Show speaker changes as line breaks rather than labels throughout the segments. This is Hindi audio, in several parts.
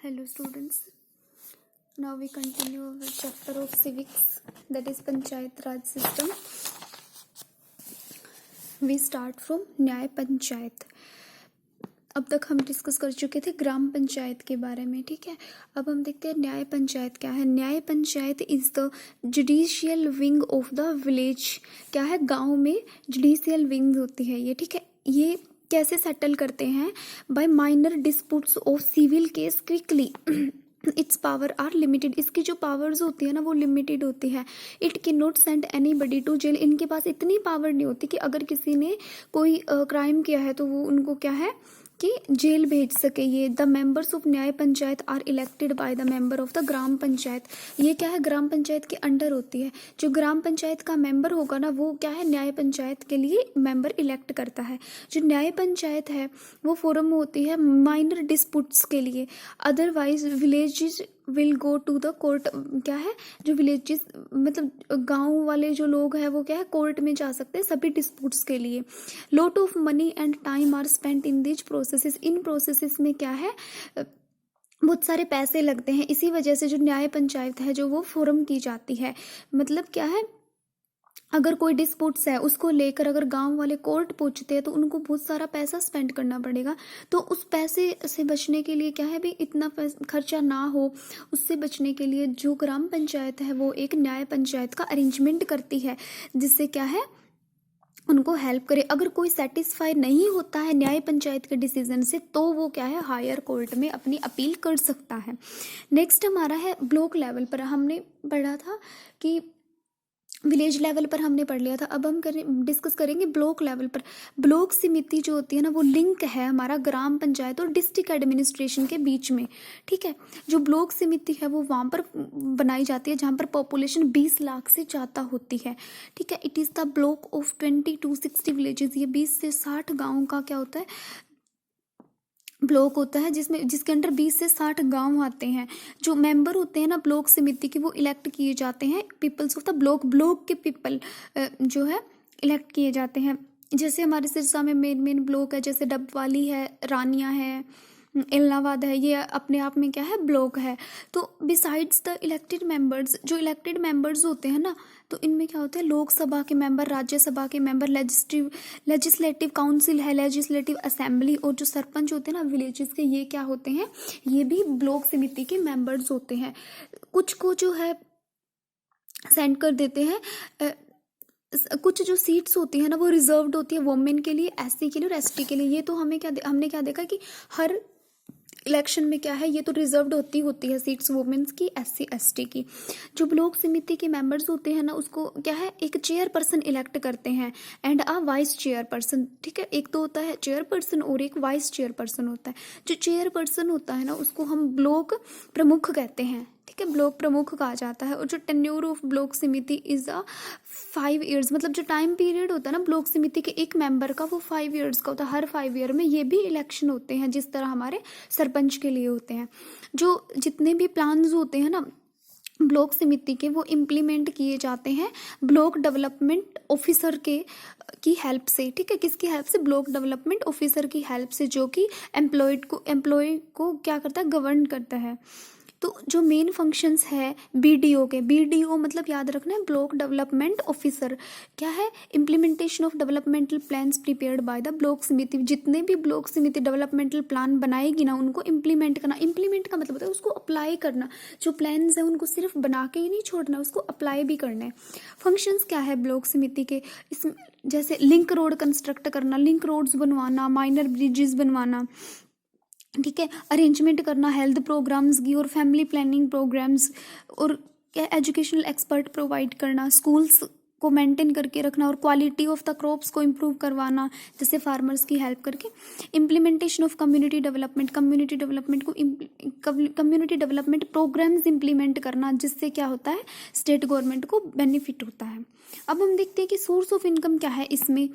Hello students, now we continue our chapter of civics, that is Panchayat Raj system. We start from न्याय पंचायत. अब तक हम डिस्कस कर चुके थे ग्राम पंचायत के बारे में, ठीक है. अब हम देखते हैं न्याय पंचायत क्या है. न्याय panchayat is the judicial wing of the village. क्या है, गांव में जुडिशियल विंग होती है ये, ठीक है. ये कैसे सेटल करते हैं? By minor disputes of civil case quickly. Its power are limited. इसकी जो पावर्स होती है ना वो लिमिटेड होती है. It can not send anybody to jail. इनके पास इतनी पावर नहीं होती कि अगर किसी ने कोई क्राइम किया है तो वो उनको क्या है कि जेल भेज सके. ये the members of nyaya panchayat are elected by the member of the gram panchayat. ये क्या है, ग्राम पंचायत के अंडर होती है. जो ग्राम पंचायत का मेंबर होगा ना वो क्या है, न्याय पंचायत के लिए मेंबर इलेक्ट करता है. जो न्याय पंचायत है वो फोरम होती है माइनर डिस्प्यूट्स के लिए. Otherwise villages will go to the court. क्या है, जो विलेजेस मतलब गांव वाले जो लोग हैं वो क्या है, कोर्ट में जा सकते हैं सभी डिस्प्यूट्स के लिए. Lot of money and time are spent in this processes. इन प्रोसेसेस में क्या है, बहुत सारे पैसे लगते हैं. इसी वजह से जो न्याय पंचायत है जो वो फोरम की जाती है. मतलब क्या है, अगर कोई डिस्प्यूट्स है उसको लेकर अगर गांव वाले कोर्ट पहुंचते हैं तो उनको बहुत सारा पैसा स्पेंड करना पड़ेगा. तो उस पैसे से बचने के लिए क्या है भी, इतना खर्चा ना हो उससे बचने के लिए जो ग्राम पंचायत है वो एक न्याय पंचायत का अरेंजमेंट करती है जिससे क्या है उनको हेल्प करे. अगर कोई सेटिस्फाई नहीं होता है न्याय पंचायत के डिसीजन से तो वो क्या है हायर कोर्ट में अपनी अपील कर सकता है. नेक्स्ट हमारा है ब्लॉक लेवल पर. हमने पढ़ा था कि विलेज लेवल पर हमने पढ़ लिया था. अब हम डिस्कस करेंगे ब्लॉक लेवल पर. ब्लॉक समिति जो होती है ना वो लिंक है हमारा ग्राम पंचायत और डिस्ट्रिक्ट एडमिनिस्ट्रेशन के बीच में, ठीक है. जो ब्लॉक समिति है वो वहाँ पर बनाई जाती है जहाँ पर पॉपुलेशन 20 लाख से ज़्यादा होती है, ठीक है. It is the block of 20 to 60 villages. ये 20 से 60 गाँव का क्या होता है, ब्लॉक होता है जिसके अंदर 20 से 60 गांव आते हैं. जो मेंबर होते हैं ना ब्लॉक समिति के वो इलेक्ट किए जाते हैं peoples of the block. Block के पीपल जो है इलेक्ट किए जाते हैं. जैसे हमारे सिरसा में मेन ब्लॉक है, जैसे डबवाली है, रानिया है, इलाहाबाद है, ये अपने आप में क्या है ब्लॉक है. तो बिसाइड्स द इलेक्टेड मेंबर्स, जो इलेक्टेड मेंबर्स होते हैं ना तो इनमें क्या होता है, लोकसभा के मेंबर, राज्यसभा के मेंबर, लेजिस्लेटिव काउंसिल है, लेजिस्लेटिव असेंबली, और जो सरपंच होते हैं ना विलेजेस के ये क्या होते हैं, ये भी ब्लॉक समिति के मेंबर्स होते हैं. कुछ को जो है सेंड कर देते हैं. कुछ जो सीट्स होती है ना वो रिजर्व्ड होती है वोमेन के लिए, एससी के लिए और एसटी के लिए. ये तो हमने क्या देखा कि हर इलेक्शन में क्या है ये तो रिजर्व्ड होती है सीट्स वुमेन्स की, एससी एसटी की. जो ब्लॉक समिति के मेंबर्स होते हैं ना उसको क्या है एक चेयरपर्सन इलेक्ट करते हैं एंड अ वाइस चेयरपर्सन, ठीक है. एक तो होता है चेयरपर्सन और एक वाइस चेयरपर्सन होता है. जो चेयरपर्सन होता है ना उसको हम ब्लॉक प्रमुख कहते हैं, ठीक है, ब्लॉक प्रमुख कहा जाता है. और जो टेन्योर ऑफ ब्लॉक समिति इज 5 years. मतलब जो टाइम पीरियड होता है ना ब्लॉक समिति के एक मेंबर का वो 5 years का होता है. हर 5 year में ये भी इलेक्शन होते हैं जिस तरह हमारे सरपंच के लिए होते हैं. जो जितने भी प्लान्स होते हैं ना ब्लॉक समिति के वो इम्प्लीमेंट किए जाते हैं ब्लॉक डेवलपमेंट ऑफिसर की हेल्प से, ठीक है. किसकी हेल्प से, ब्लॉक डेवलपमेंट ऑफिसर की हेल्प से, जो कि एम्प्लॉय को क्या करता है, गवर्न करता है. तो जो मेन फंक्शंस है बीडीओ के, बीडीओ मतलब याद रखना है ब्लॉक डेवलपमेंट ऑफिसर, क्या है, implementation of developmental plans prepared by the block समिति. जितने भी ब्लॉक समिति डेवलपमेंटल प्लान बनाएगी ना उनको इम्प्लीमेंट करना. इम्प्लीमेंट का मतलब होता है उसको अप्लाई करना. जो प्लान्स है उनको सिर्फ बना के ही नहीं छोड़ना, उसको अप्लाई भी करना है. फंक्शंस क्या है ब्लॉक समिति के, इसमें जैसे लिंक रोड कंस्ट्रक्ट करना, लिंक रोड्स बनवाना, माइनर ब्रिजेस बनवाना, ठीक है, अरेंजमेंट करना हेल्थ प्रोग्राम्स की और फैमिली प्लानिंग प्रोग्राम्स, और क्या एजुकेशनल एक्सपर्ट प्रोवाइड करना, स्कूल्स को मेंटेन करके रखना और क्वालिटी ऑफ द क्रॉप्स को इम्प्रूव करवाना जैसे फार्मर्स की हेल्प करके. Implementation of community development community development programmes implement करना जिससे क्या होता है स्टेट गवर्नमेंट को बेनिफिट होता है. अब हम देखते हैं कि सोर्स ऑफ इनकम क्या है इसमें.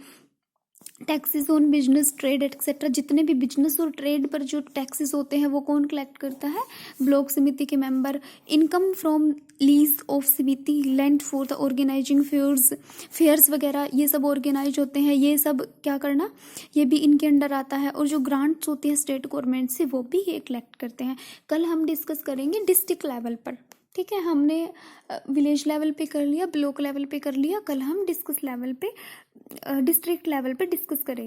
Taxes on business trade etcetera, जितने भी बिजनेस और ट्रेड पर जो टैक्सेस होते हैं वो कौन कलेक्ट करता है? ब्लॉक समिति के member. Income from lease of samiti, land for the organizing fairs वगैरह ये सब ऑर्गेनाइज होते हैं, ये सब क्या करना, ये भी इनके अंडर आता है। और जो ग्रांट्स होती हैं स्टेट गवर्नमेंट से वो भी ये कलेक्ट करते हैं। कल हम डिस्कस करेंगे डिस्ट्रिक्ट लेवल पर, ठीक है। हमने विलेज लेवल पे कर लिया, ब्लॉक लेवल पे कर लिया, कल हम डिस्ट्रिक्ट लेवल पे डिस्कस करेंगे।